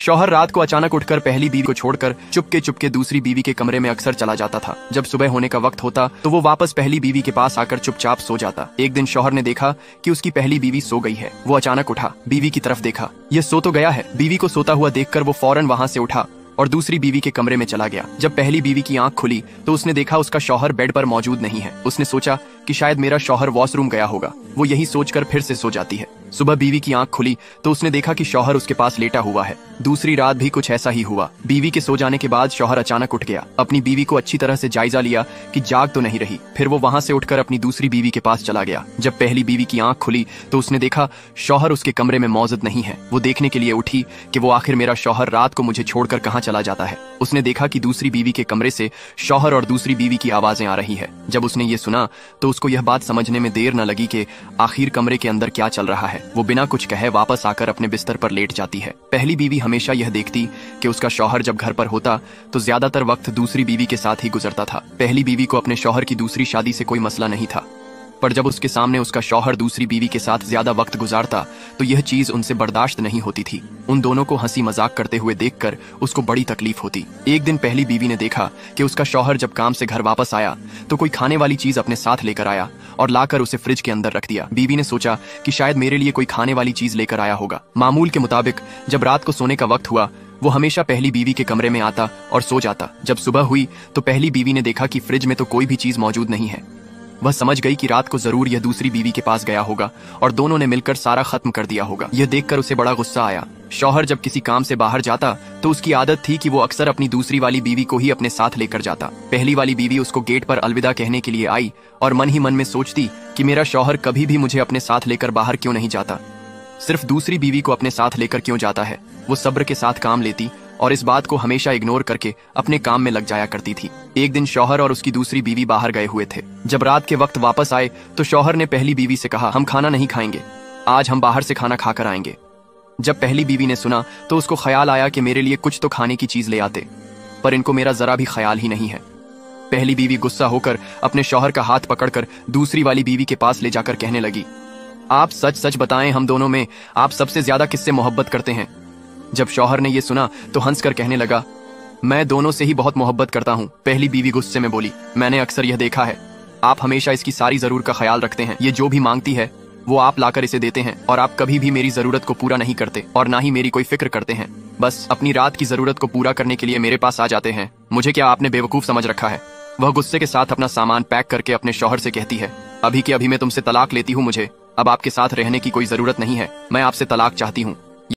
शौहर रात को अचानक उठकर पहली बीवी को छोड़कर चुपके चुपके दूसरी बीवी के कमरे में अक्सर चला जाता था। जब सुबह होने का वक्त होता तो वो वापस पहली बीवी के पास आकर चुपचाप सो जाता। एक दिन शौहर ने देखा कि उसकी पहली बीवी सो गई है। वो अचानक उठा, बीवी की तरफ देखा, ये सो तो गया है। बीवी को सोता हुआ देखकर वो फौरन वहां से उठा और दूसरी बीवी के कमरे में चला गया। जब पहली बीवी की आंख खुली तो उसने देखा उसका शौहर बेड पर मौजूद नहीं है। उसने सोचा कि शायद मेरा शौहर वॉशरूम गया होगा। वो यही सोचकर फिर से सो जाती है। सुबह बीवी की आंख खुली तो उसने देखा कि शौहर उसके पास लेटा हुआ है। दूसरी रात भी कुछ ऐसा ही हुआ। बीवी के सो जाने के बाद शौहर अचानक उठ गया। अपनी बीवी को अच्छी तरह से जायजा लिया कि जाग तो नहीं रही। फिर वो वहां से उठकर अपनी दूसरी बीवी के पास चला गया। जब पहली बीवी की आंख खुली तो उसने देखा शौहर उसके कमरे में मौजूद नहीं है। वो देखने के लिए उठी कि वो आखिर मेरा शौहर रात को मुझे छोड़कर कहाँ चला जाता है। उसने देखा कि दूसरी बीवी के कमरे से शौहर और दूसरी बीवी की आवाजें आ रही है। जब उसने ये सुना तो उसको यह बात समझने में देर न लगी कि आखिर कमरे के अंदर क्या चल रहा है। वो बिना कुछ कहे वापस आकर अपने बिस्तर पर लेट जाती है। पहली बीवी हमेशा यह देखती कि उसका शौहर जब घर पर होता तो ज्यादातर वक्त दूसरी बीवी के साथ ही गुजरता था। पहली बीवी को अपने शौहर की दूसरी शादी से कोई मसला नहीं था, पर जब उसके सामने उसका शौहर दूसरी बीवी के साथ ज्यादा वक्त गुजारता तो यह चीज उनसे बर्दाश्त नहीं होती थी। उन दोनों को हंसी मजाक करते हुए देखकर उसको बड़ी तकलीफ होती। एक दिन पहली बीवी ने देखा कि उसका शौहर जब काम से घर वापस आया तो कोई खाने वाली चीज अपने साथ लेकर आया और लाकर उसे फ्रिज के अंदर रख दिया। बीवी ने सोचा कि शायद मेरे लिए कोई खाने वाली चीज लेकर आया होगा। मामूल के मुताबिक जब रात को सोने का वक्त हुआ वो हमेशा पहली बीवी के कमरे में आता और सो जाता। जब सुबह हुई तो पहली बीवी ने देखा कि फ्रिज में तो कोई भी चीज मौजूद नहीं है। वह समझ गई कि रात को जरूर यह दूसरी बीवी के पास गया होगा और दोनों ने मिलकर सारा खत्म कर दिया होगा। यह देखकर उसे बड़ा गुस्सा आया। शौहर जब किसी काम से बाहर जाता तो उसकी आदत थी कि वो अक्सर अपनी दूसरी वाली बीवी को ही अपने साथ लेकर जाता। पहली वाली बीवी उसको गेट पर अलविदा कहने के लिए आई और मन ही मन में सोचती कि मेरा शौहर कभी भी मुझे अपने साथ लेकर बाहर क्यों नहीं जाता, सिर्फ दूसरी बीवी को अपने साथ लेकर क्यों जाता है। वो सब्र के साथ काम लेती और इस बात को हमेशा इग्नोर करके अपने काम में लग जाया करती थी। एक दिन शौहर और उसकी दूसरी बीवी बाहर गए हुए थे। जब रात के वक्त वापस आए तो शौहर ने पहली बीवी से कहा, हम खाना नहीं खाएंगे, आज हम बाहर से खाना खाकर आएंगे। जब पहली बीवी ने सुना तो उसको ख्याल आया कि मेरे लिए कुछ तो खाने की चीज ले आते, पर इनको मेरा जरा भी ख्याल ही नहीं है। पहली बीवी गुस्सा होकर अपने शौहर का हाथ पकड़कर दूसरी वाली बीवी के पास ले जाकर कहने लगी, आप सच सच बताएं, हम दोनों में आप सबसे ज्यादा किससे मोहब्बत करते हैं। जब शौहर ने यह सुना तो हंसकर कहने लगा, मैं दोनों से ही बहुत मोहब्बत करता हूँ। पहली बीवी गुस्से में बोली, मैंने अक्सर यह देखा है, आप हमेशा इसकी सारी जरूरत का ख्याल रखते हैं। ये जो भी मांगती है वो आप लाकर इसे देते हैं और आप कभी भी मेरी जरूरत को पूरा नहीं करते और ना ही मेरी कोई फिक्र करते हैं। बस अपनी रात की जरूरत को पूरा करने के लिए मेरे पास आ जाते हैं। मुझे क्या आपने बेवकूफ समझ रखा है। वह गुस्से के साथ अपना सामान पैक करके अपने शौहर से कहती है, अभी के अभी मैं तुमसे तलाक लेती हूँ। मुझे अब आपके साथ रहने की कोई जरूरत नहीं है। मैं आपसे तलाक चाहती हूँ।